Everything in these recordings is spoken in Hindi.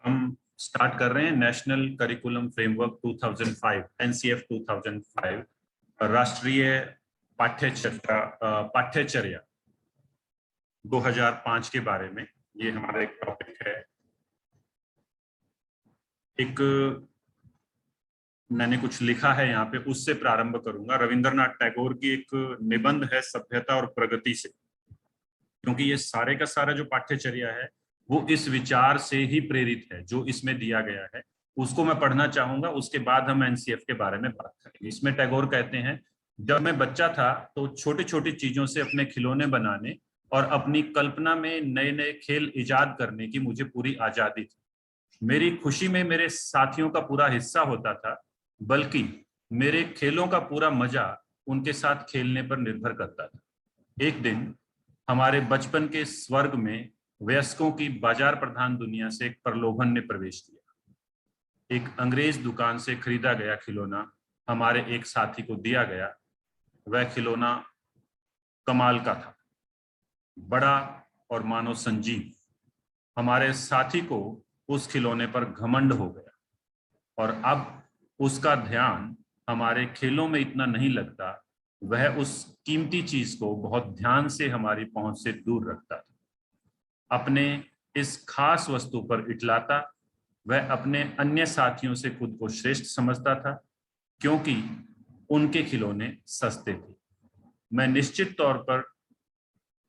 हम स्टार्ट कर रहे हैं नेशनल करिकुलम फ्रेमवर्क 2005 एनसीएफ 2005 राष्ट्रीय पाठ्यचर्या 2005 के बारे में। ये हमारा एक टॉपिक है। एक मैंने कुछ लिखा है यहाँ पे, उससे प्रारंभ करूंगा। रविंद्रनाथ टैगोर की एक निबंध है सभ्यता और प्रगति से, क्योंकि ये सारे का सारा जो पाठ्यचर्या है वो इस विचार से ही प्रेरित है जो इसमें दिया गया है। उसको मैं पढ़ना चाहूंगा, उसके बाद हम एनसीएफ के बारे में बात करेंगे। इसमें टैगोर कहते हैं, जब मैं बच्चा था तो छोटी छोटी चीजों से अपने खिलौने बनाने और अपनी कल्पना में नए नए खेल इजाद करने की मुझे पूरी आजादी थी। मेरी खुशी में मेरे साथियों का पूरा हिस्सा होता था, बल्कि मेरे खेलों का पूरा मजा उनके साथ खेलने पर निर्भर करता था। एक दिन हमारे बचपन के स्वर्ग में वयस्कों की बाजार प्रधान दुनिया से एक प्रलोभन ने प्रवेश किया। एक अंग्रेज दुकान से खरीदा गया खिलौना हमारे एक साथी को दिया गया। वह खिलौना कमाल का था, बड़ा और मानो संजीव। हमारे साथी को उस खिलौने पर घमंड हो गया और अब उसका ध्यान हमारे खेलों में इतना नहीं लगता। वह उस कीमती चीज को बहुत ध्यान से हमारी पहुंच से दूर रखता था। अपने इस खास वस्तु पर इटलाता। वह अपने अन्य साथियों से खुद को श्रेष्ठ समझता था, क्योंकि उनके खिलौने सस्ते थे। मैं निश्चित तौर पर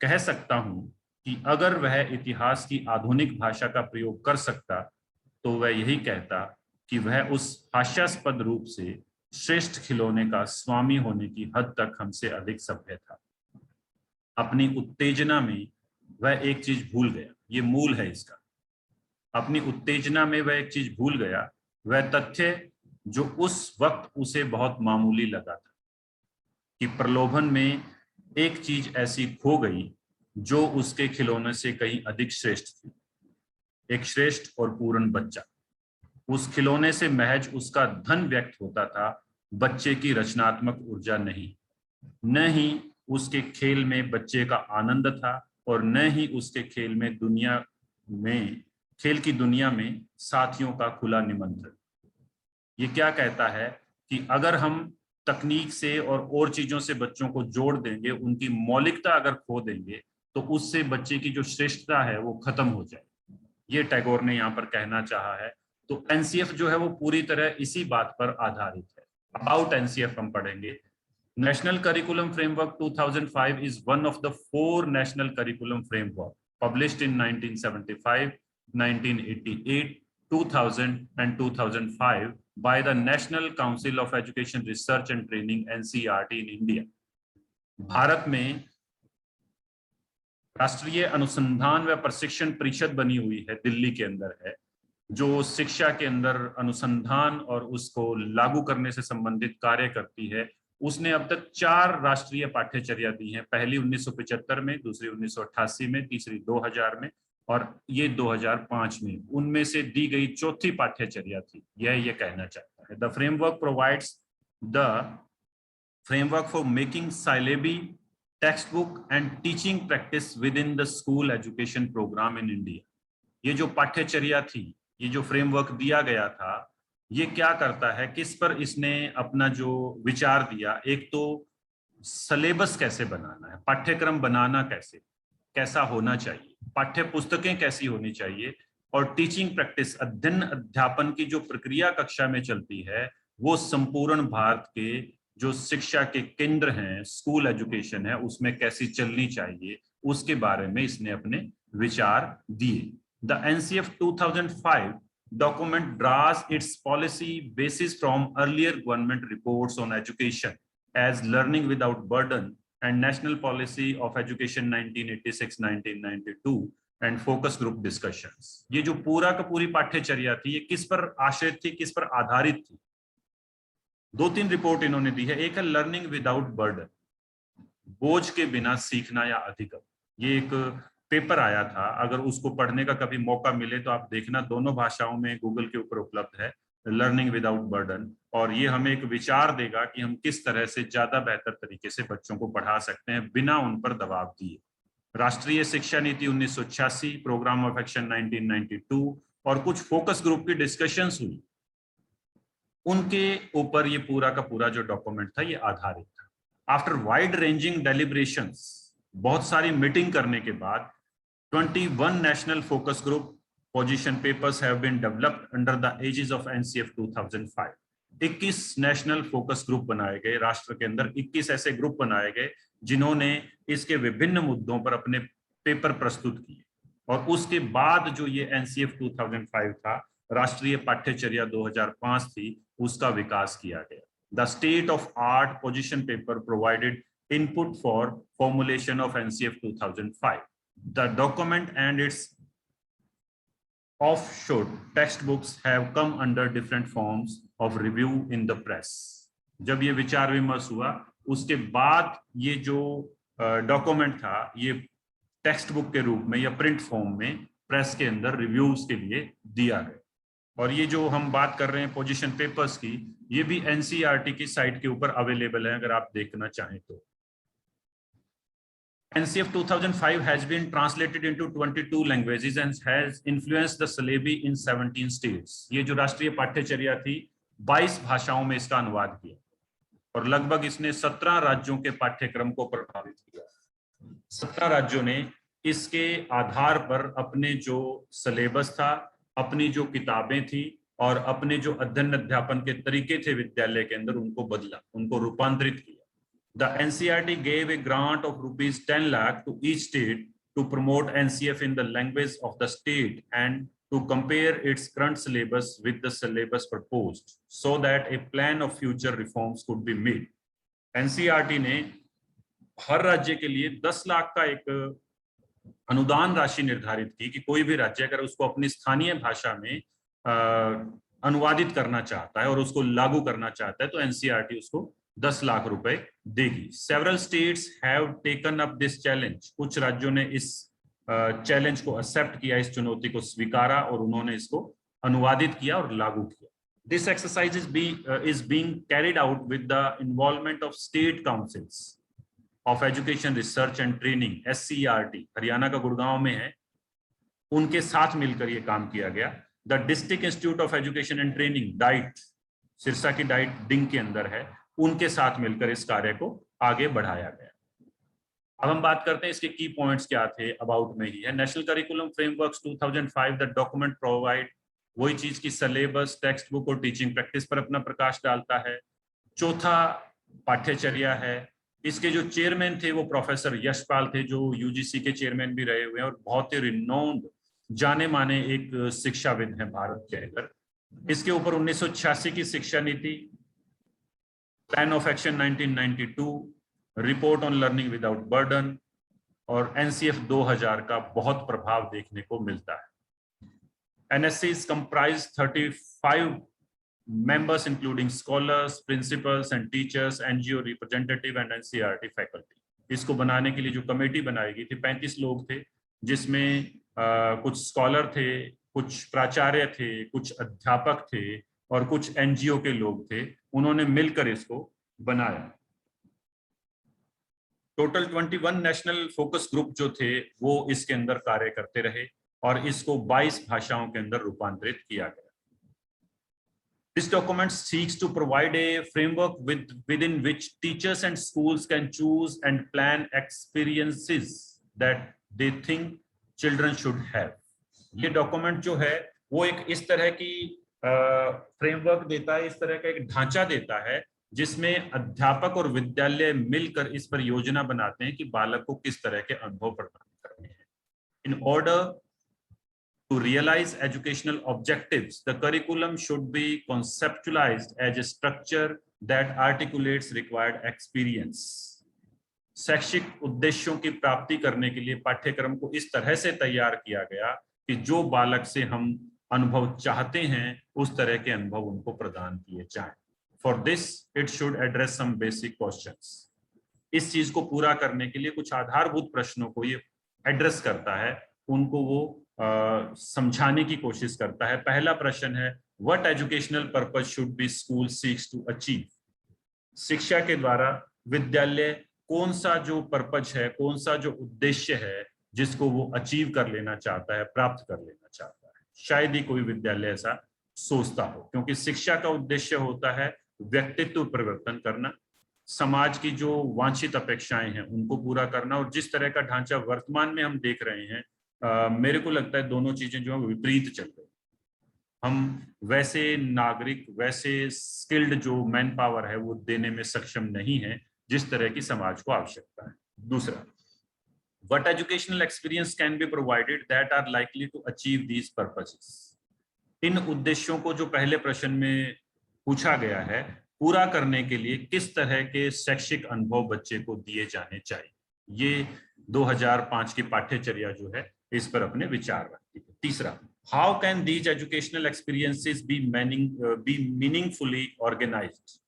कह सकता हूं कि अगर वह इतिहास की आधुनिक भाषा का प्रयोग कर सकता तो वह यही कहता कि वह उस हास्यास्पद रूप से श्रेष्ठ खिलौने का स्वामी होने की हद तक हमसे अधिक सभ्य था। अपनी उत्तेजना में वह एक चीज भूल गया। ये मूल है इसका। अपनी उत्तेजना में वह एक चीज भूल गया, वह तथ्य जो उस वक्त उसे बहुत मामूली लगा था, कि प्रलोभन में एक चीज ऐसी खो गई जो उसके खिलौने से कहीं अधिक श्रेष्ठ थी। एक श्रेष्ठ और पूर्ण बच्चा। उस खिलौने से महज उसका धन व्यक्त होता था, बच्चे की रचनात्मक ऊर्जा नहीं। न ही उसके खेल में बच्चे का आनंद था और न ही उसके खेल की दुनिया में साथियों का खुला निमंत्रण। ये क्या कहता है कि अगर हम तकनीक से और चीजों से बच्चों को जोड़ देंगे, उनकी मौलिकता अगर खो देंगे, तो उससे बच्चे की जो श्रेष्ठता है वो खत्म हो जाए। ये टैगोर ने यहाँ पर कहना चाहा है। तो एनसीएफ जो है वो पूरी तरह इसी बात पर आधारित है। अबाउट एनसीएफ हम पढ़ेंगे। National curriculum framework 2005 is one of the 4 national curriculum framework published in 1975, 1988, 2000 and 2005 by the National Council of Education Research and Training NCERT in India। Bharat में राष्ट्रीय अनुसंधान व प्रशिक्षण परिषद बनी हुई है, दिल्ली के अंदर है, जो शिक्षा के अंदर अनुसंधान और उसको लागू करने से संबंधित कार्य करती है। उसने अब तक 4 राष्ट्रीय पाठ्यचर्या दी हैं। पहली 1975 में, दूसरी 1988 में, तीसरी 2000 में और ये 2005 में। उनमें से दी गई चौथी पाठ्यचर्या थी। यह कहना चाहता है, the framework provides the framework for making syllabi text book and teaching practice within the school education programme in India. ये जो पाठ्यचर्या थी, ये जो फ्रेमवर्क दिया गया था, ये क्या करता है, किस पर इसने अपना जो विचार दिया। एक तो सिलेबस कैसे बनाना है, पाठ्यक्रम बनाना कैसा होना चाहिए, पाठ्य पुस्तकें कैसी होनी चाहिए, और टीचिंग प्रैक्टिस अध्ययन अध्यापन की जो प्रक्रिया कक्षा में चलती है वो संपूर्ण भारत के जो शिक्षा के केंद्र हैं, स्कूल एजुकेशन है, उसमें कैसी चलनी चाहिए, उसके बारे में इसने अपने विचार दिए। The NCF 2005 document draws its policy basis from earlier government reports on education as learning without burden and National Policy of Education 1986-1992 and focus group discussions। ये जो पूरा का पूरी पाठ्यचर्या थी, ये किस पर आश्रित थी, किस पर आधारित थी? 2-3 रिपोर्ट इन्होंने दी है। एक है लर्निंग विदाउट बर्डन, बोझ के बिना सीखना या अधिगम। ये एक पेपर आया था, अगर उसको पढ़ने का कभी मौका मिले तो आप देखना, दोनों भाषाओं में गूगल के ऊपर उपलब्ध है, लर्निंग विदाउट बर्डन। और ये हमें एक विचार देगा कि हम किस तरह से ज्यादा बेहतर तरीके से बच्चों को पढ़ा सकते हैं बिना उन पर दबाव दिए। राष्ट्रीय शिक्षा नीति 1986, प्रोग्राम ऑफ एक्शन 1992, और कुछ फोकस ग्रुप की डिस्कशंस हुई, उनके ऊपर ये पूरा का पूरा जो डॉक्यूमेंट था ये आधारित था। आफ्टर वाइड रेंजिंग डेलिब्रेशंस, बहुत सारी मीटिंग करने के बाद 21 national focus group position papers have been developed under the aegis of NCF 2005. 21 national focus group बनाए गए, राष्ट्र के अंदर 21 ऐसे ग्रुप बनाए गए जिन्होंने इसके विभिन्न मुद्दों पर अपने पेपर प्रस्तुत किए। और उसके बाद जो ये NCF 2005 था, राष्ट्रीय पाठ्यचर्या 2005 थी, उसका विकास किया गया। The state of art position paper provided input for formulation of NCF 2005. The document and its offshoot textbooks have come under different forms of review in the press. जब ये विचार विमर्श हुआ, उसके बाद ये जो डॉक्यूमेंट था ये टेक्स्ट बुक के रूप में या प्रिंट फॉर्म में प्रेस के अंदर रिव्यूज के लिए दिया गया। और ये जो हम बात कर रहे हैं पोजीशन पेपर्स की, ये भी NCERT की साइट के ऊपर अवेलेबल है अगर आप देखना चाहें तो। NCF 2005 has been translated into 22 languages and has influenced the syllabi in 17 states. ये जो राष्ट्रीय पाठ्यचर्या थी 22 भाषाओं में इसका अनुवाद किया और लगभग इसने 17 राज्यों के पाठ्यक्रम को प्रभावित किया। 17 राज्यों ने इसके आधार पर अपने जो सिलेबस था, अपनी जो किताबें थी और अपने जो अध्ययन अध्यापन के तरीके थे विद्यालय के अंदर, उनको बदला, उनको रूपांतरित किया। The NCERT gave a grant of rupees 10 lakh to each state to promote NCF in the language of the state and to compare its current syllabus with the syllabus proposed, so that a plan of future reforms could be made. NCERT ने हर राज्य के लिए 10 लाख का एक अनुदान राशि निर्धारित की कि कोई भी राज्य अगर उसको अपनी स्थानीय भाषा में अनुवादित करना चाहता है और उसको लागू करना चाहता है तो NCERT उसको 10 लाख रुपए देगी। Several states have taken up this challenge. कुछ राज्यों ने इस चैलेंज को एक्सेप्ट किया, इस चुनौती को स्वीकारा और उन्होंने इसको अनुवादित किया और लागू किया। This exercise is being carried out with the involvement of state councils of education research and training SCERT, Haryana का गुड़गांव में है, उनके साथ मिलकर ये काम किया गया। The District Institute of Education and Training diet, Sirsa की डाइट डिंग के अंदर है, उनके साथ मिलकर इस कार्य को आगे बढ़ाया गया। अब हम बात करते हैं इसके की पॉइंट्स क्या थे, अबाउट में ही है। National curriculum frameworks 2005 the document provide, वही चीज की सिलेबस, टेक्स्ट बुक और टीचिंग प्रैक्टिस पर अपना प्रकाश डालता है। चौथा पाठ्यचर्या है। इसके जो चेयरमैन थे वो प्रोफेसर यशपाल थे, जो UGC के चेयरमैन भी रहे हुए हैं और बहुत ही रिनोन्ड, जाने माने एक शिक्षाविद हैं भारत के अंदर। इसके ऊपर 1986 की शिक्षा नीति, plan of action 1992, report on learning without burden और NCF 2000 का बहुत प्रभाव देखने को मिलता है। NSCs comprise 35 members including scholars, principals and teachers, NGO representative and NCERT faculty. इसको बनाने के लिए जो कमेटी बनाई गई थी 35 लोग थे, जिसमें कुछ स्कॉलर थे, कुछ प्राचार्य थे, कुछ अध्यापक थे और कुछ NGO के लोग थे। उन्होंने मिलकर इसको बनाया। टोटल 21 नेशनल फोकस ग्रुप जो थे वो इसके अंदर कार्य करते रहे और इसको 22 भाषाओं के अंदर रूपांतरित किया गया। This document seeks to provide a framework within which teachers and schools can choose and plan experiences that they think children should have. ये डॉक्यूमेंट जो है वो एक इस तरह की फ्रेमवर्क देता है, इस तरह का एक ढांचा देता है जिसमें अध्यापक और विद्यालय मिलकर इस पर योजना बनाते हैं कि बालक को किस तरह के अनुभव प्रदान करने हैं। In order to realise educational objectives, the curriculum should be conceptualised as a structure that articulates required experience. शैक्षिक उद्देश्यों की प्राप्ति करने के लिए पाठ्यक्रम को इस तरह से तैयार किया गया कि जो बालक से हम अनुभव चाहते हैं उस तरह के अनुभव उनको प्रदान किए जाएं। For this, it should address some basic questions. इस चीज को पूरा करने के लिए कुछ आधारभूत प्रश्नों को ये एड्रेस करता है, उनको वो समझाने की कोशिश करता है। पहला प्रश्न है, what educational purpose should be school seeks to achieve? शिक्षा के द्वारा विद्यालय कौन सा जो पर्पज है, कौन सा जो उद्देश्य है जिसको वो अचीव कर लेना चाहता है, प्राप्त कर लेना चाहता है। शायद ही कोई विद्यालय ऐसा सोचता हो, क्योंकि शिक्षा का उद्देश्य होता है व्यक्तित्व परिवर्तन करना, समाज की जो वांछित अपेक्षाएं हैं उनको पूरा करना। और जिस तरह का ढांचा वर्तमान में हम देख रहे हैं, मेरे को लगता है दोनों चीजें जो है विपरीत चल रही। हम वैसे नागरिक, वैसे स्किल्ड जो मैन पावर है वो देने में सक्षम नहीं है जिस तरह की समाज को आवश्यकता है। दूसरा, what educational experience can be provided that are likely to achieve these purposes? इन उद्देश्यों को जो पहले प्रश्न में पूछा गया है पूरा करने के लिए किस तरह के शैक्षिक अनुभव बच्चे को दिए जाने चाहिए, ये 2005 की पाठ्यचर्या जो है इस पर अपने विचार रखती है। तीसरा, how can these educational experiences be meaningfully organised?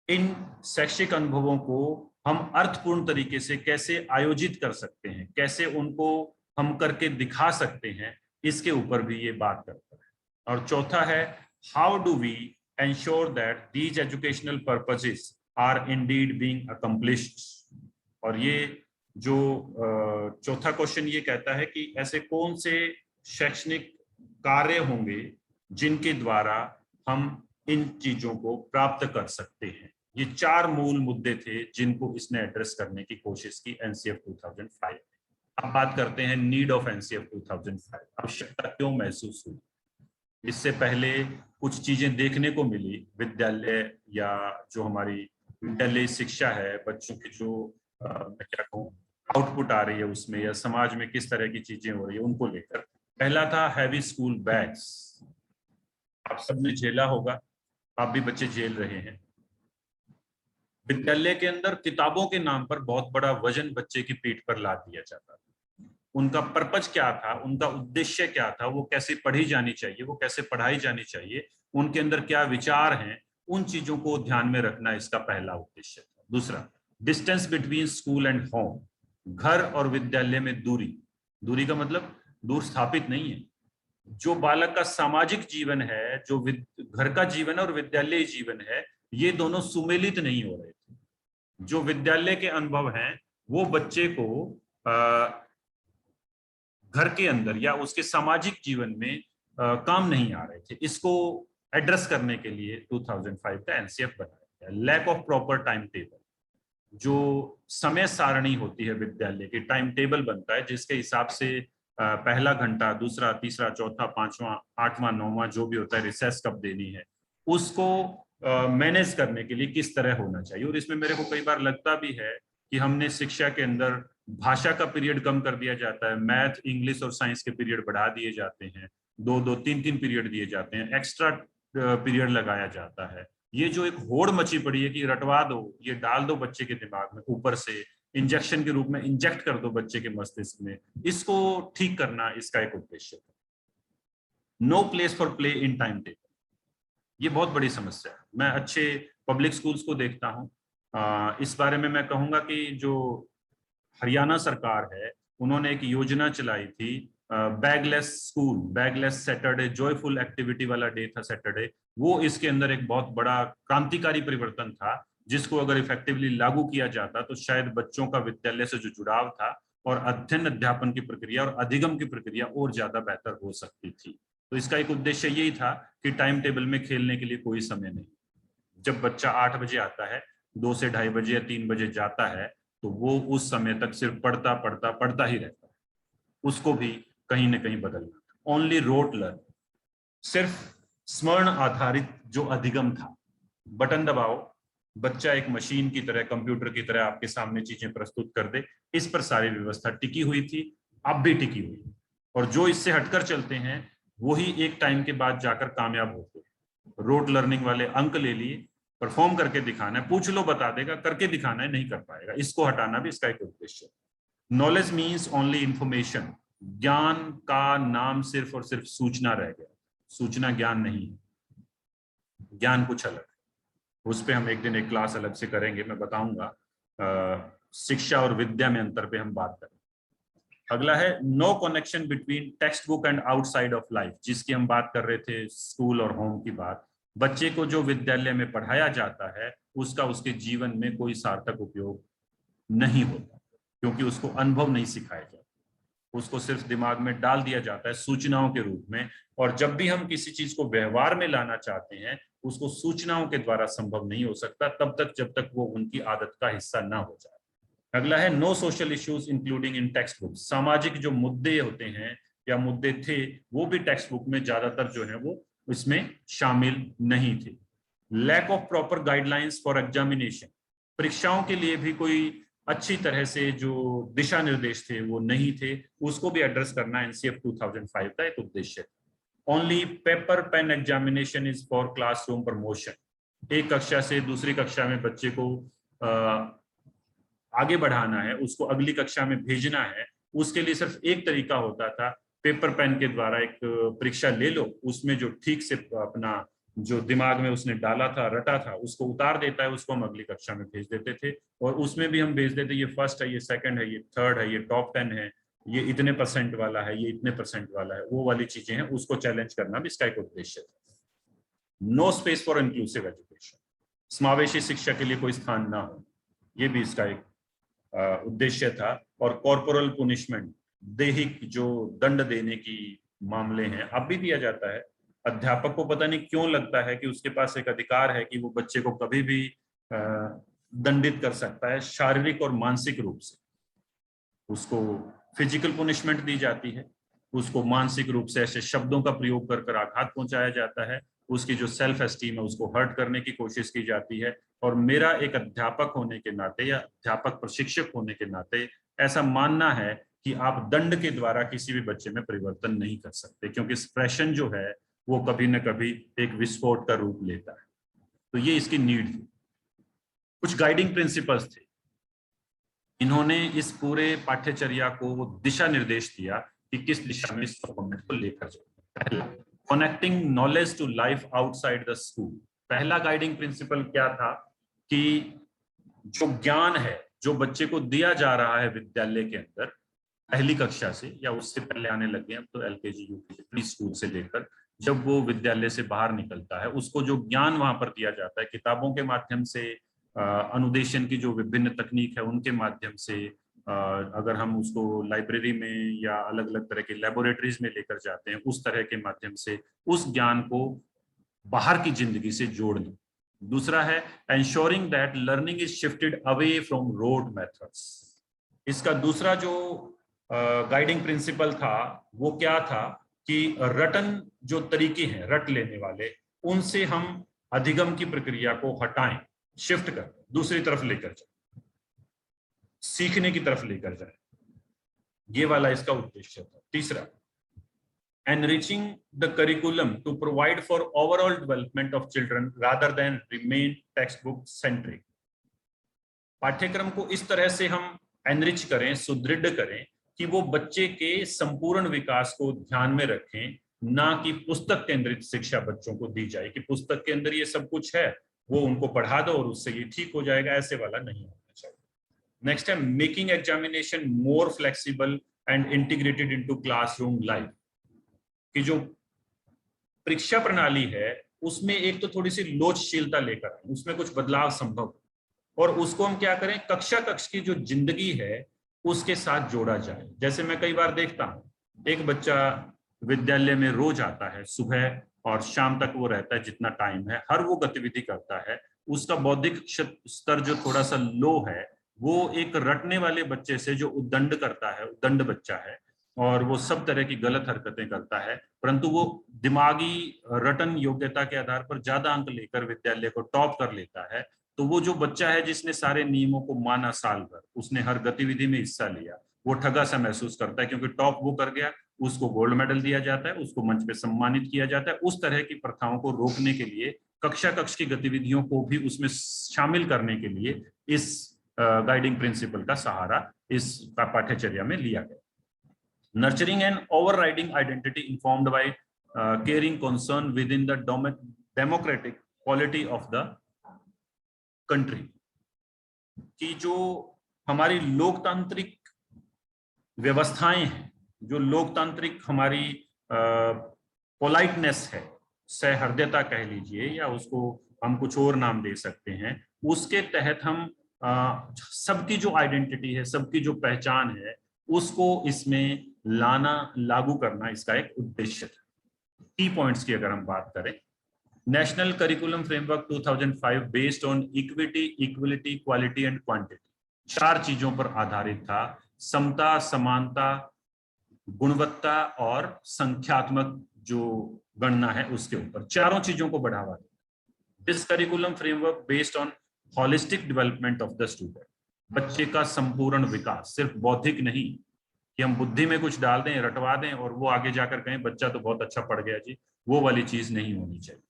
इन शैक्षिक अनुभवों को हम अर्थपूर्ण तरीके से कैसे आयोजित कर सकते हैं, कैसे उनको हम करके दिखा सकते हैं, इसके ऊपर भी ये बात करता है। और चौथा है, how do we ensure that these educational purposes are indeed being accomplished? और ये जो चौथा क्वेश्चन ये कहता है कि ऐसे कौन से शैक्षणिक कार्य होंगे जिनके द्वारा हम इन चीजों को प्राप्त कर सकते हैं। ये 4 मूल मुद्दे थे जिनको इसने एड्रेस करने की कोशिश की एनसीएफ 2005। अब बात करते हैं नीड ऑफ एनसीएफ 2005, आवश्यकता क्यों महसूस हुई। इससे पहले कुछ चीजें देखने को मिली विद्यालय या जो हमारी विद्यालय शिक्षा है, बच्चों की जो मैं क्या कहूँ आउटपुट आ रही है उसमें, या समाज में किस तरह की चीजें हो रही है उनको लेकर। पहला था हैवी स्कूल बैग्स। आप सबने झेला होगा, आप भी बच्चे झेल रहे हैं। विद्यालय के अंदर किताबों के नाम पर बहुत बड़ा वजन बच्चे की पीठ पर लाद दिया जाता था। उनका पर्पज क्या था, उनका उद्देश्य क्या था, वो कैसे पढ़ी जानी चाहिए, वो कैसे पढ़ाई जानी चाहिए, उनके अंदर क्या विचार हैं, उन चीजों को ध्यान में रखना इसका पहला उद्देश्य था। दूसरा, distance between school and home. घर और विद्यालय में दूरी, दूरी का मतलब दूर स्थापित नहीं है। जो बालक का सामाजिक जीवन है, जो घर का जीवन और विद्यालय जीवन है, ये दोनों सुमेलित नहीं हो रहे थे। जो विद्यालय के अनुभव हैं वो बच्चे को घर के अंदर या उसके सामाजिक जीवन में काम नहीं आ रहे थे। इसको एड्रेस करने के लिए 2005 का एनसीएफ बनाया गया। Lack of proper time table, जो समय सारणी होती है विद्यालय की, टाइम टेबल बनता है जिसके हिसाब से पहला घंटा, दूसरा, तीसरा, चौथा, पांचवा, आठवां, नौवां जो भी होता है, रिसेस कब देनी है, उसको मैनेज करने के लिए किस तरह होना चाहिए। और इसमें मेरे को कई बार लगता भी है कि हमने शिक्षा के अंदर भाषा का पीरियड कम कर दिया जाता है, मैथ, इंग्लिश और साइंस के पीरियड बढ़ा दिए जाते हैं, 2-2, 3-3 पीरियड दिए जाते हैं, एक्स्ट्रा पीरियड लगाया जाता है। ये जो एक होड़ मची पड़ी है कि रटवा दो, ये डाल दो बच्चे के दिमाग में, ऊपर से इंजेक्शन के रूप में इंजेक्ट कर दो बच्चे के मस्तिष्क में, इसको ठीक करना इसका एक उद्देश्य है। No place for play in time table, ये बहुत बड़ी समस्या है। मैं अच्छे पब्लिक स्कूल्स को देखता हूँ। इस बारे में मैं कहूँगा कि जो हरियाणा सरकार है उन्होंने एक योजना चलाई थी, bagless school, bagless Saturday, joyful activity वाला डे था सैटरडे। वो इसके अंदर एक बहुत बड़ा क्रांतिकारी परिवर्तन था जिसको अगर इफेक्टिवली लागू किया जाता तो शायद बच्चों का विद्यालय से जो जुड़ाव था और अध्ययन अध्यापन की प्रक्रिया और अधिगम की प्रक्रिया और ज्यादा बेहतर हो सकती थी। तो इसका एक उद्देश्य यही था कि टाइम टेबल में खेलने के लिए कोई समय नहीं। जब बच्चा 8 बजे आता है, 2 से 2:30 बजे या 3 बजे जाता है, तो वो उस समय तक सिर्फ पढ़ता ही रहता है। उसको भी कहीं ना कहीं बदलना। ओनली रोट लर्न, सिर्फ स्मरण आधारित जो अधिगम था, बटन दबाओ, बच्चा एक मशीन की तरह, कंप्यूटर की तरह आपके सामने चीजें प्रस्तुत कर दे, इस पर सारी व्यवस्था टिकी हुई थी, अब भी टिकी हुई है। और जो इससे हटकर चलते हैं वही एक टाइम के बाद जाकर कामयाब होते हैं। रोट लर्निंग वाले अंक ले लिए, परफॉर्म करके दिखाना है, पूछ लो बता देगा, करके दिखाना है नहीं कर पाएगा, इसको हटाना भी इसका एक उद्देश्य है। नॉलेज मीन्स ओनली इंफॉर्मेशन, ज्ञान का नाम सिर्फ और सिर्फ सूचना रह गया। सूचना ज्ञान नहीं है, ज्ञान कुछ अलग है। उस पर हम एक दिन एक क्लास अलग से करेंगे, मैं बताऊंगा शिक्षा और विद्या में अंतर पे हम बात करें। अगला है no connection between text book and outside of life, जिसकी हम बात कर रहे थे, स्कूल और होम की बात। बच्चे को जो विद्यालय में पढ़ाया जाता है उसका उसके जीवन में कोई सार्थक उपयोग नहीं होता, क्योंकि उसको अनुभव नहीं सिखाया जाता। उसको सिर्फ दिमाग में डाल दिया जाता है सूचनाओं के रूप में, और जब भी हम किसी चीज को व्यवहार में लाना चाहते हैं उसको सूचनाओं के द्वारा संभव नहीं हो सकता तब तक जब तक वो उनकी आदत का हिस्सा ना हो जाए। अगला है no social issues including in text book. सामाजिक जो मुद्दे होते हैं या मुद्दे थे वो भी टेक्स्ट बुक में ज्यादातर जो है वो इसमें शामिल नहीं थे। Lack of proper guidelines for examination. परीक्षाओं के लिए भी कोई अच्छी तरह से जो दिशा निर्देश थे वो नहीं थे, उसको भी एड्रेस करना एनसीएफ 2005 का एक उद्देश्य है। Only paper pen examination is for classroom promotion. एक कक्षा से दूसरी कक्षा में बच्चे को आगे बढ़ाना है, उसको अगली कक्षा में भेजना है, उसके लिए सिर्फ एक तरीका होता था, पेपर पेन के द्वारा एक परीक्षा ले लो, उसमें जो ठीक से अपना जो दिमाग में उसने डाला था रटा था उसको उतार देता है, उसको हम अगली कक्षा में भेज देते थे। और उसमें भी हम भेज देते ये फर्स्ट है, ये सेकंड है, ये थर्ड है, ये टॉप 10 है, ये इतने परसेंट वाला है, ये इतने परसेंट वाला है, वो वाली चीजें हैं, उसको चैलेंज करना भी इसका एक उद्देश्य था। No space for inclusive education. समावेशी शिक्षा के लिए कोई स्थान ना हो, ये भी इसका एक उद्देश्य था। और कॉर्पोरल पुनिशमेंट, दैहिक जो दंड देने की मामले हैं अब भी दिया जाता है। अध्यापक को पता नहीं क्यों लगता है कि उसके पास एक अधिकार है कि वो बच्चे को कभी भी दंडित कर सकता है, शारीरिक और मानसिक रूप से। उसको फिजिकल पुनिशमेंट दी जाती है, उसको मानसिक रूप से ऐसे शब्दों का प्रयोग कर कर आघात पहुंचाया जाता है, उसकी जो सेल्फ एस्टीम है उसको हर्ट करने की कोशिश की जाती है। और मेरा एक अध्यापक होने के नाते या अध्यापक प्रशिक्षक होने के नाते ऐसा मानना है कि आप दंड के द्वारा किसी भी बच्चे में परिवर्तन नहीं कर सकते, क्योंकि एक्सप्रेशन जो है वो कभी न कभी एक विस्फोट का रूप लेता है। तो ये इसकी नीड थी। कुछ गाइडिंग प्रिंसिपल्स थे, इन्होंने इस पूरे पाठ्यचर्या को दिशा निर्देश दिया कि किस दिशा में इस डॉक्यूमेंट को लेकर जाए। Connecting knowledge to life outside the school. पहला गाइडिंग प्रिंसिपल क्या था कि जो ज्ञान है जो बच्चे को दिया जा रहा है विद्यालय के अंदर पहली कक्षा से या उससे पहले आने लगे हैं, तो एलकेजी यूकेजी प्री स्कूल से लेकर जब वो विद्यालय से बाहर निकलता है उसको जो ज्ञान वहां पर दिया जाता है किताबों के माध्यम से, अनुदेशन की जो विभिन्न तकनीक है उनके माध्यम से, अगर हम उसको लाइब्रेरी में या अलग अलग तरह की लेबोरेटरीज में लेकर जाते हैं उस तरह के माध्यम से उस ज्ञान को बाहर की जिंदगी से जोड़ना। दूसरा है ensuring that learning is shifted away from road methods. इसका दूसरा जो गाइडिंग प्रिंसिपल था वो क्या था कि रटन जो तरीके हैं रट लेने वाले उनसे हम अधिगम की प्रक्रिया को हटाएं, शिफ्ट कर दूसरी तरफ लेकर जाए, सीखने की तरफ लेकर जाए, ये वाला इसका उद्देश्य था। तीसरा enriching the curriculum to provide for overall development of children rather than remain textbook centric। पाठ्यक्रम को इस तरह से हम एनरिच करें, सुदृढ़ करें कि वो बच्चे के संपूर्ण विकास को ध्यान में रखें, ना कि पुस्तक केंद्रित शिक्षा बच्चों को दी जाए कि पुस्तक के अंदर ये सब कुछ है वो उनको पढ़ा दो और उससे ये ठीक हो जाएगा, ऐसे वाला नहीं होना चाहिए। नेक्स्ट है making examination more flexible and integrated into classroom life. कि जो परीक्षा प्रणाली है उसमें एक तो थोड़ी सी लोचशीलता लेकर उसमें कुछ बदलाव संभव, और उसको हम क्या करें कक्षा कक्ष की जो जिंदगी है उसके साथ जोड़ा जाए। जैसे मैं कई बार देखता हूं एक बच्चा विद्यालय में रोज आता है, सुबह और शाम तक वो रहता है, जितना टाइम है हर वो गतिविधि करता है, उसका बौद्धिक स्तर जो थोड़ा सा लो है वो एक रटने वाले बच्चे से जो उद्दंड करता है, उद्दंड बच्चा है और वो सब तरह की गलत हरकतें करता है, परंतु वो दिमागी रटन योग्यता के आधार पर ज्यादा अंक लेकर विद्यालय को टॉप कर लेता है, तो वो जो बच्चा है जिसने सारे नियमों को माना साल भर, उसने हर गतिविधि में हिस्सा लिया, वो ठगा सा महसूस करता है क्योंकि टॉप वो कर गया, उसको गोल्ड मेडल दिया जाता है, उसको मंच पे सम्मानित किया जाता है। उस तरह की प्रथाओं को रोकने के लिए कक्षा कक्ष की गतिविधियों को भी उसमें शामिल करने के लिए इस गाइडिंग प्रिंसिपल का सहारा इस पाठ्यचर्या में लिया गया। Nurturing an overriding identity informed by caring concern within the democratic quality of the country। कि जो हमारी लोकतांत्रिक व्यवस्थाएं हैं, जो लोकतांत्रिक हमारी पोलाइटनेस है, सहृदयता कह लीजिए या उसको हम कुछ और नाम दे सकते हैं, उसके तहत हम सबकी जो आइडेंटिटी है, सबकी जो पहचान है, उसको इसमें लाना, लागू करना इसका एक उद्देश्य था। की पॉइंट्स की अगर हम बात करें, national curriculum framework 2005 based on equity, equality, quality and quantity, 4 चीजों पर आधारित था। समता, समानता, गुणवत्ता और संख्यात्मक जो गणना है उसके ऊपर, चारों चीजों को बढ़ावा दिया। This curriculum framework based on holistic development of the student, बच्चे का संपूर्ण विकास, सिर्फ बौद्धिक नहीं कि हम बुद्धि में कुछ डाल दें, रटवा दें और वो आगे जाकर कहें बच्चा तो बहुत अच्छा पढ़ गया जी, वो वाली चीज नहीं होनी चाहिए।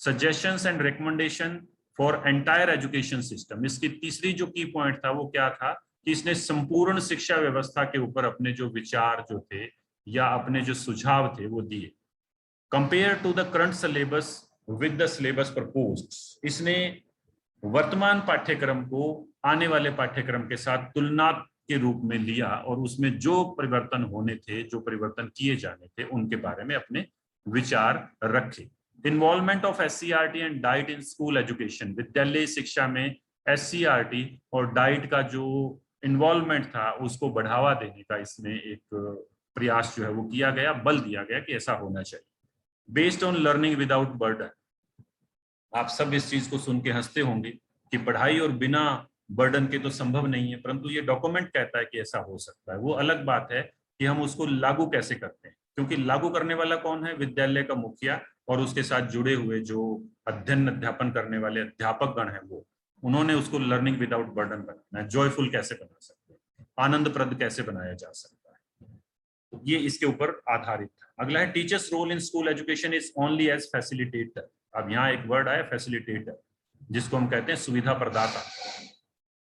Suggestions and recommendation for entire education system, इसकी तीसरी जो की पॉइंट था वो क्या था कि इसने संपूर्ण शिक्षा व्यवस्था के ऊपर अपने जो विचार जो थे या अपने जो सुझाव थे वो दिए। Compare to the current syllabus with the syllabus proposed, इसने वर्तमान पाठ्यक्रम को आने वाले पाठ्यक्रम के साथ तुलना के रूप में लिया और उसमें जो परिवर्तन होने थे, जो परिवर्तन किए जाने थे, उनके बारे में अपने विचार रखे। Involvement of SCERT and diet in school education, विद्यालय शिक्षा में SCERT और डाइट का जो इन्वॉल्वमेंट था उसको बढ़ावा देने का इसमें एक प्रयास जो है वो किया गया, बल दिया गया कि ऐसा होना चाहिए। Based on learning without burden, आप सब इस चीज को सुन के हंसते होंगे कि पढ़ाई और बिना बर्डन के तो संभव नहीं है, परंतु ये डॉक्यूमेंट कहता है कि ऐसा हो सकता है। वो अलग बात है कि हम उसको लागू कैसे करते हैं, क्योंकि लागू करने वाला कौन है? विद्यालय का मुखिया और उसके साथ जुड़े हुए जो अध्ययन अध्यापन करने वाले अध्यापक गण हैं, वो उन्होंने उसको लर्निंग विदाउट बर्डन बनाना है। जॉयफुल कैसे बना सकते हैं, आनंदप्रद कैसे बनाया जा सकता है, तो ये इसके ऊपर आधारित था। अगला है teachers role in school education is only as facilitator. अब यहाँ एक वर्ड आया फैसिलिटेटर, जिसको हम कहते हैं सुविधा प्रदाता।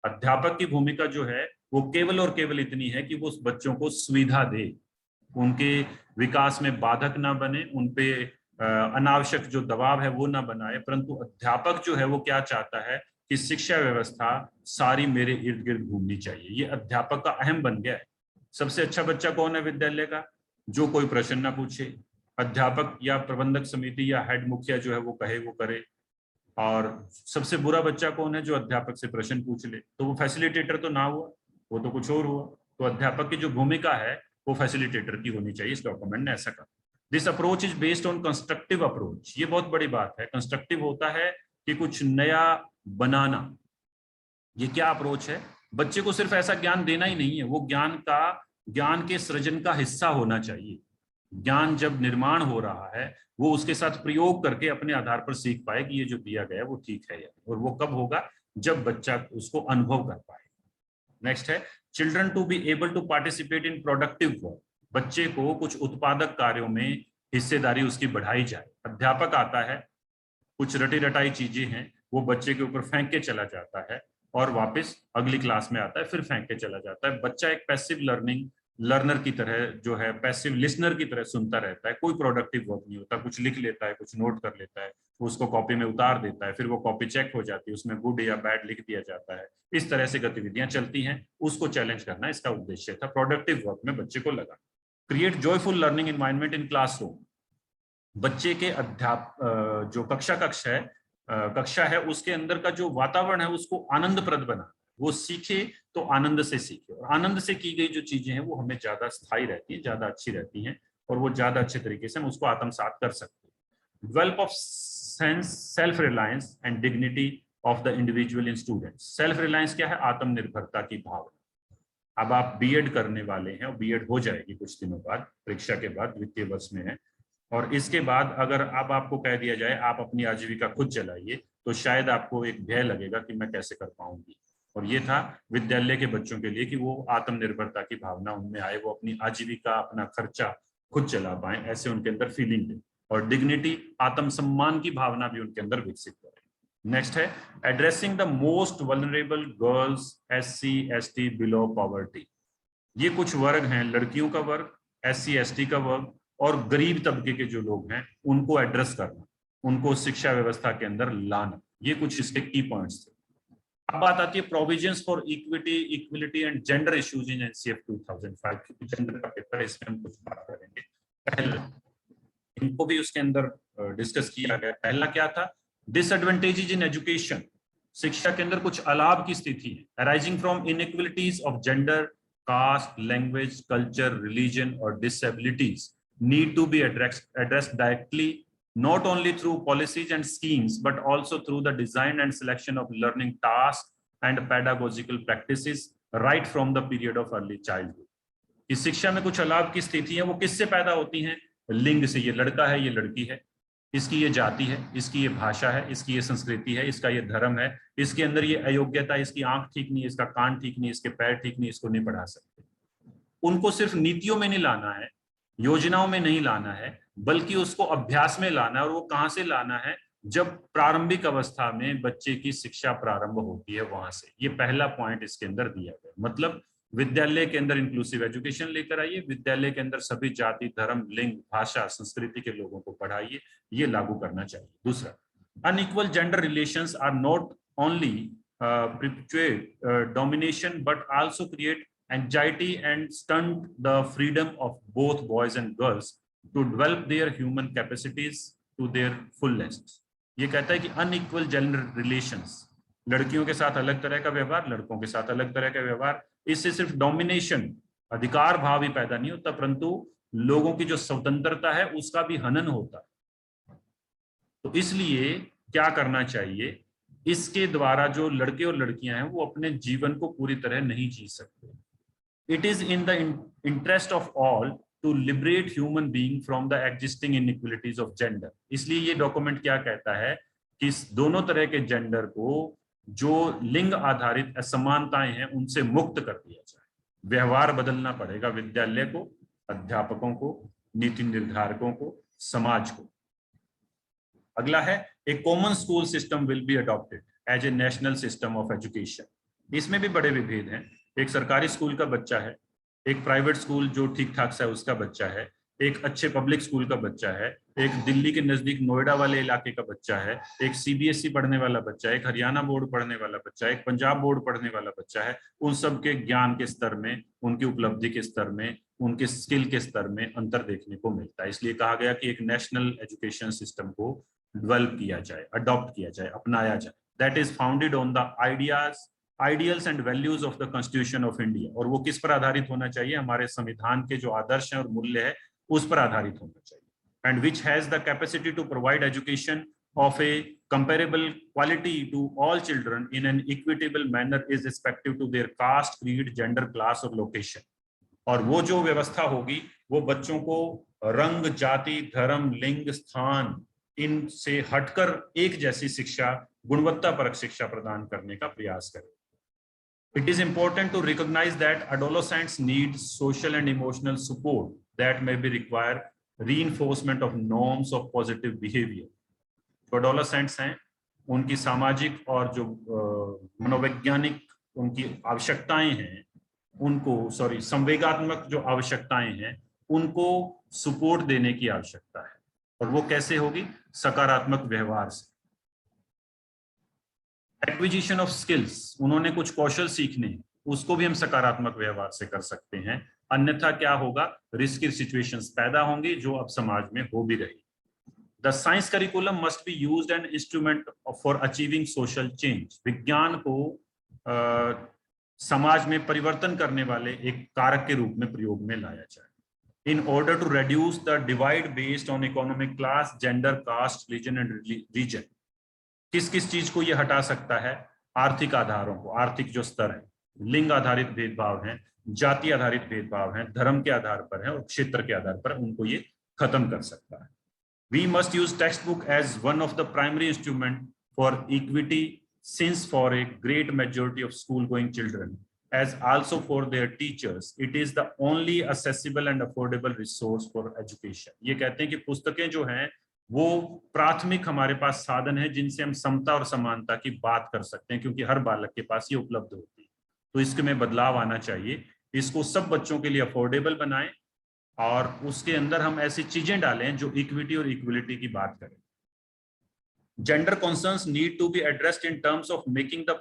अध्यापक की भूमिका जो है वो केवल और केवल इतनी है कि वो उस बच्चों को सुविधा दे, उनके विकास में बाधक ना बने, उनपे अनावश्यक जो दबाव है वो ना बनाए, परंतु अध्यापक जो है वो क्या चाहता है कि शिक्षा व्यवस्था सारी मेरे इर्द गिर्द घूमनी चाहिए। ये अध्यापक का अहम बन गया है। सबसे अच्छा बच्चा कौन है विद्यालय का? जो कोई प्रश्न ना पूछे, अध्यापक या प्रबंधक समिति या हेड मुखिया जो है वो कहे वो करे। और सबसे बुरा बच्चा कौन है? जो अध्यापक से प्रश्न पूछ ले। तो वो फैसिलिटेटर तो ना हुआ, वो तो कुछ और हुआ। तो अध्यापक की जो भूमिका है वो फैसिलिटेटर की होनी चाहिए। इस डॉक्यूमेंट ने ऐसा कहा। This approach is based on constructive approach. ये बहुत बड़ी बात है। कंस्ट्रक्टिव होता है कि कुछ नया बनाना। ये क्या अप्रोच है? बच्चे को सिर्फ ऐसा ज्ञान देना ही नहीं है, वो ज्ञान के सृजन का हिस्सा होना चाहिए। ज्ञान जब निर्माण हो रहा है वो उसके साथ प्रयोग करके अपने आधार पर सीख पाए कि ये जो दिया गया है वो ठीक है या नहीं। और वो कब होगा? जब बच्चा उसको अनुभव कर पाए। नेक्स्ट है children to be able to participate in productive work. बच्चे को कुछ उत्पादक कार्यों में हिस्सेदारी उसकी बढ़ाई जाए। अध्यापक आता है, कुछ रटी रटाई चीजें हैं वो बच्चे के ऊपर फेंक के चला जाता है और वापस अगली क्लास में आता है, फिर फेंक के चला जाता है। बच्चा एक पैसिव लर्नर की तरह जो है, पैसिव लिसनर की तरह सुनता रहता है। कोई प्रोडक्टिव वर्क नहीं होता। कुछ लिख लेता है, कुछ नोट कर लेता है, उसको कॉपी में उतार देता है, फिर वो कॉपी चेक हो जाती है, उसमें गुड या बैड लिख दिया जाता है। इस तरह से गतिविधियां चलती हैं। उसको चैलेंज करना इसका उद्देश्य था। प्रोडक्टिव वर्क में बच्चे को लगा। Create joyful learning environment in classroom. बच्चे के जो कक्षा है उसके अंदर का जो वातावरण है उसको आनंदप्रद बना। वो सीखे तो आनंद से सीखे, और आनंद से की गई जो चीजें हैं वो हमें ज्यादा स्थायी रहती हैं, ज्यादा अच्छी रहती हैं, और वो ज्यादा अच्छे तरीके से हम उसको आत्मसात कर सकते हैं। Develop of self reliance and dignity of the individual in students. Self reliance क्या है? आत्मनिर्भरता की भावना। अब आप बीएड करने वाले हैं और बीएड हो जाएगी कुछ दिनों बाद, परीक्षा के बाद, द्वितीय वर्ष में है, और इसके बाद अगर अब आपको कह दिया जाए आप अपनी आजीविका खुद चलाइए, तो शायद आपको एक भय लगेगा कि मैं कैसे कर पाऊंगी। और ये था विद्यालय के बच्चों के लिए कि वो आत्मनिर्भरता की भावना उनमें आए, वो अपनी आजीविका, अपना खर्चा खुद चला पाए, ऐसे उनके अंदर फीलिंग दे। और डिग्निटी, आत्मसम्मान की भावना भी उनके अंदर विकसित करें। नेक्स्ट है addressing the most vulnerable girls, SC ST below poverty. ये कुछ वर्ग हैं, लड़कियों का वर्ग, SC ST का वर्ग, और गरीब तबके के जो लोग हैं उनको एड्रेस करना, उनको शिक्षा व्यवस्था के अंदर लाना। ये कुछ इसके की पॉइंट्स थे। अब बात आती है provisions for equity, equality and gender issues in NCF 2005। क्योंकि जेंडर का पेपर है, इसमें हम कुछ बात करेंगे। पहला इनको भी उसके अंदर डिस्कस किया गया। पहला क्या था? Disadvantages in education. शिक्षा के अंदर कुछ अलाभ की स्थिति है, arising from inequalities of gender, caste, language, culture, religion, or disabilities need to be addressed directly, not only through policies and schemes, but also through the design and selection of learning tasks and pedagogical practices right from the period of early childhood. कि शिक्षा में कुछ अलाव की स्थिति है वो किससे पैदा होती हैं? लिंग से। ये लड़का है, ये लड़की है, इसकी ये जाति है, इसकी ये भाषा है, इसकी ये संस्कृति है, इसका ये धर्म है, इसके अंदर ये अयोग्यता, इसकी आंख ठीक नहीं है, इसका कान ठीक नहीं, इसके पैर ठीक नहीं, इसको नहीं पढ़ा सकते। उनको सिर्फ नीतियों में नहीं लाना है, योजनाओं में नहीं लाना है, बल्कि उसको अभ्यास में लाना है। और वो कहां से लाना है? जब प्रारंभिक अवस्था में बच्चे की शिक्षा प्रारंभ होती है, वहां से। ये पहला पॉइंट इसके अंदर दिया गया। मतलब विद्यालय के अंदर इंक्लूसिव एजुकेशन लेकर आइए, विद्यालय के अंदर सभी जाति, धर्म, लिंग, भाषा, संस्कृति के लोगों को पढ़ाइए, ये लागू करना चाहिए। दूसरा, unequal gender relations are not only perpetuate domination but also create anxiety and stunt the freedom of both boys and girls to develop their human capacities to their fullest. ये कहता है कि अनइक्वल जेंडर रिलेशंस, लड़कियों के साथ अलग तरह का व्यवहार, लड़कों के साथ अलग तरह का व्यवहार, इससे सिर्फ डोमिनेशन, अधिकार भाव ही पैदा नहीं होता, परंतु लोगों की जो स्वतंत्रता है उसका भी हनन होता है। तो इसलिए क्या करना चाहिए? इसके द्वारा जो लड़के और लड़कियां हैं वो अपने जीवन को पूरी तरह नहीं जी सकते। It is in the interest of all to liberate human being from the existing inequalities of gender. इसलिए ये डॉक्यूमेंट क्या कहता है कि दोनों तरह के जेंडर को, जो लिंग आधारित असमानताएं हैं, उनसे मुक्त कर दिया जाए। व्यवहार बदलना पड़ेगा विद्यालय को, अध्यापकों को, नीति निर्धारकों को, समाज को। अगला है, a common school system will be adopted as a national system of education. इसमें भी बड़े विभेद हैं। एक सरकारी स्कूल का बच्चा है, एक प्राइवेट स्कूल जो ठीक ठाक सा है उसका बच्चा है, एक अच्छे पब्लिक स्कूल का बच्चा है, एक दिल्ली के नजदीक नोएडा वाले इलाके का बच्चा है, एक सीबीएसई पढ़ने वाला बच्चा है, एक हरियाणा बोर्ड पढ़ने वाला बच्चा है, एक पंजाब बोर्ड पढ़ने वाला बच्चा है। उन सब के ज्ञान के स्तर में, उनकी उपलब्धि के स्तर में, उनके स्किल के स्तर में अंतर देखने को मिलता है। इसलिए कहा गया कि एक नेशनल एजुकेशन सिस्टम को डेवलप किया जाए, अडॉप्ट किया जाए, अपनाया जाए। That is founded on the ideals and values of the constitution of India. और वो किस पर आधारित होना चाहिए? हमारे संविधान के जो आदर्श हैं और मूल्य है उस पर आधारित होना चाहिए। And which has the capacity to provide education of a comparable quality to all children in an equitable manner is respective to their caste, creed, gender, class और location। और वो जो व्यवस्था होगी वो बच्चों को रंग, जाति, धर्म, लिंग, स्थान, इनसे हटकर एक जैसी शिक्षा, गुणवत्तापरक शिक्षा प्रदान करने का प्रयास करें। It is important to recognize that adolescents need social and emotional support that may be require reinforcement of norms of positive behavior। जो adolescents हैं उनकी सामाजिक और जो मनोवैज्ञानिक उनकी आवश्यकताएं हैं, उनको संवेगात्मक जो आवश्यकताएं हैं उनको सपोर्ट देने की आवश्यकता है। और वो कैसे होगी? सकारात्मक व्यवहार से। एक्विजिशन ऑफ स्किल्स, उन्होंने कुछ कौशल सीखने हैं, उसको भी हम सकारात्मक व्यवहार से कर सकते हैं। अन्यथा क्या होगा? रिस्की सिचुएशंस पैदा होंगी जो अब समाज में हो भी रही। The science curriculum must be used an instrument for achieving social change. विज्ञान को समाज में परिवर्तन करने वाले एक कारक के रूप में प्रयोग में लाया जाए। In order to reduce the divide based on economic class, gender, caste, religion and region. किस किस चीज को ये हटा सकता है? आर्थिक आधारों को, आर्थिक जो स्तर है, लिंग आधारित भेदभाव है, जाति आधारित भेदभाव है, धर्म के आधार पर है और क्षेत्र के आधार पर, उनको ये खत्म कर सकता है। We must use textbook as one of the primary instrument for equity, since for a great majority of school-going children, as also for their teachers, it is the only accessible and affordable resource for education। ये कहते हैं कि पुस्तकें जो हैं वो प्राथमिक हमारे पास साधन है जिनसे हम समता और समानता की बात कर सकते हैं, क्योंकि हर बालक के पास ये उपलब्ध होती है। तो इसमें बदलाव आना चाहिए, इसको सब बच्चों के लिए अफोर्डेबल बनाएं और उसके अंदर हम ऐसी चीजें डालें जो इक्विटी और इक्वलिटी की बात करें। Gender concerns need to be addressed in terms of making the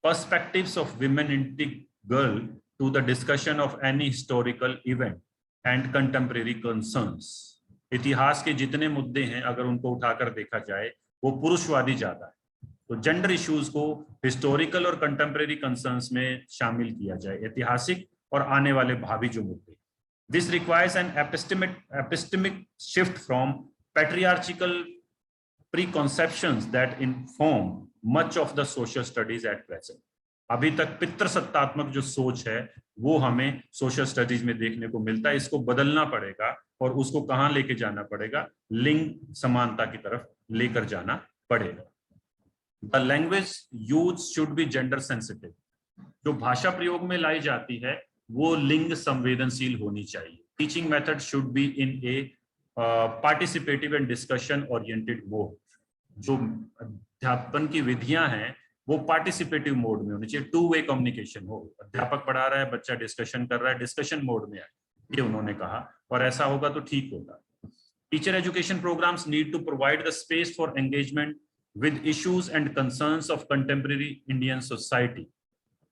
perspectives of women integral to the discussion of any historical event and contemporary concerns. इतिहास के जितने मुद्दे हैं अगर उनको उठाकर देखा जाए वो पुरुषवादी ज्यादा है, तो जेंडर इश्यूज को हिस्टोरिकल और कंटेम्परेरी कंसर्न्स में शामिल किया जाए। ऐतिहासिक और आने वाले भावी जो मुद्दे। This requires an epistemic shift from patriarchal preconceptions that inform much of the social studies at present। अभी तक पितृसत्तात्मक जो सोच है वो हमें सोशल स्टडीज में देखने को मिलता है, इसको बदलना पड़ेगा और उसको कहां लेके जाना पड़ेगा, लिंग समानता की तरफ लेकर जाना पड़ेगा। The language use should be gender sensitive. जो भाषा प्रयोग में लाई जाती है वो लिंग संवेदनशील होनी चाहिए। Teaching method should be in A participative and discussion oriented mode. जो अध्यापन की विधियां हैं वो पार्टिसिपेटिव मोड में होनी चाहिए, टू वे कम्युनिकेशन हो। अध्यापक पढ़ा रहा है, बच्चा डिस्कशन कर रहा है, डिस्कशन मोड में आए, ये उन्होंने कहा, और ऐसा होगा तो ठीक होगा। Teacher education programmes need to provide the space for engagement with issues and concerns of contemporary Indian society,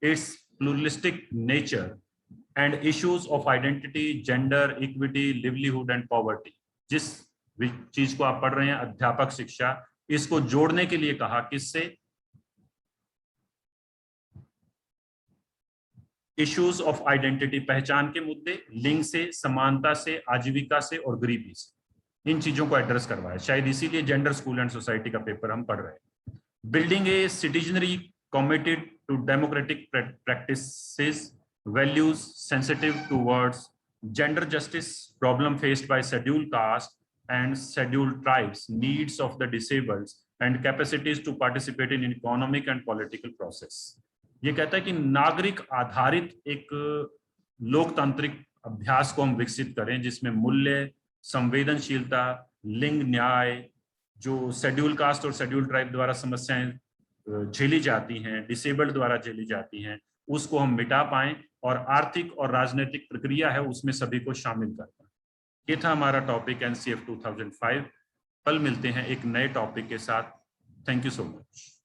its pluralistic nature and issues of identity, gender, equity, livelihood and poverty। जिस चीज को आप पढ़ रहे हैं अध्यापक शिक्षा, इसको जोड़ने के लिए कहा, किससे? इश्यूज ऑफ आइडेंटिटी, पहचान के मुद्दे, लिंग से, समानता से, आजीविका से और गरीबी से, इन चीजों को एड्रेस करवाया। शायद इसीलिए जेंडर स्कूल एंड सोसाइटी का पेपर हम पढ़ रहे हैं। Building a citizenry committed to democratic practices, values sensitive towards gender justice, problem faced by scheduled caste and scheduled tribes, needs of the disabled and capacities to participate in economic and political process. ये कहता है कि नागरिक आधारित एक लोकतांत्रिक अभ्यास को हम विकसित करें जिसमें मूल्य, संवेदनशीलता, लिंग न्याय, जो शेड्यूल कास्ट और शेड्यूल ट्राइब द्वारा समस्याएं झेली जाती हैं, डिसेबल्ड द्वारा झेली जाती हैं, उसको हम मिटा पाएं और आर्थिक और राजनीतिक प्रक्रिया है उसमें सभी को शामिल कर पाएं। ये था हमारा टॉपिक एनसीएफ 2005। कल मिलते हैं एक नए टॉपिक के साथ। Thank you so much.